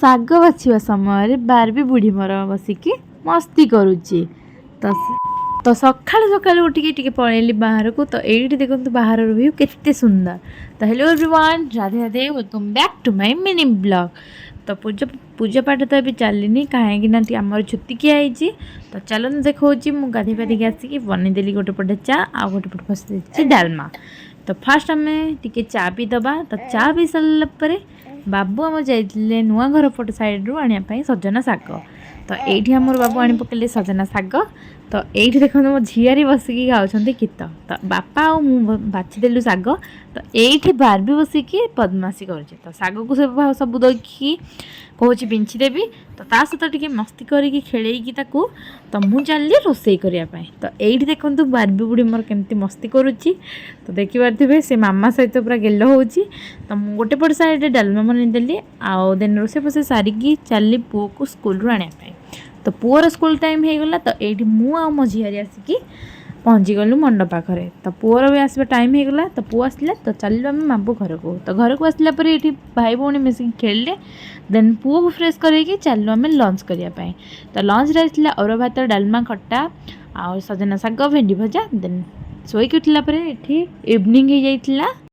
ଶାଗ ବାଛିବା ସମୟରେ ବାରବି ବୁଢ଼ୀ ମୋର ବସିକି ମସ୍ତି କରୁଛି। ତ ତ ସକାଳୁ ସକାଳୁ उठिकी टिके पळेली बाहर को। तो एठी देखंतु बाहर व्यू केते सुंदर। तो hello everyone, Radhe Radhe, welcome back to my mini blog. तो पूजा पाठ तो अभी चलनी कहीं आमर छुतिकिया होती। तो चलन देखा मु गाधी पाधिक आसिक बनईदेली गोटे पटे चा आ गोटे पटे बस डालमा। तो फास्ट आम टे चा पी दबा। तो चा पी सारापर बाबू आम जाइए नुआ घर पट साइड रू आने सजना शाग। तो ये आमर बाबू आनी पकड़े सजना शाग। तो ये देखो मो झीआरी बसिकी खाऊँ गीत। तो बापा आ बाछीदेलु शाग। तो ये बारबी बसिकी बदमाशी कर। तो शाग को सब देखिकी कौच बिंछीदेवी। तो ता सहित टे मस्ती करके खेलैकी ताकू। तो मुझे चलली रोसई करने। तो ये देखो बारबी बुढ़ी मोर केमती मस्ती करुच्ची। तो देखिपे से मामा सहित पूरा गेल हो। तो मुझे गोटे पट साइड डालमा बनईदेली आउ देन रोसे फोसे सारिकी चलली पुओ को स्कूल आने। तो पुअर स्कूल टाइम हो गला। तो ये मो झीआरी आसिकी पहुँची गलु मंडप पाखे। तो पुअर भी आसवा टाइम हो गला। तो पुआ आसला। तो चलू आम मामू घर को। तो घर को आसला पर ये भाई भौणी मिसिक खेलिले। देन पुओ को फ्रेश करके चलू आम लंच करने। तो लंच रही अरुआ भात डालमा खट्टा आ सजना शाग भेंडी भजा। देन शोक उठला इवनिंग हो जाइथिला।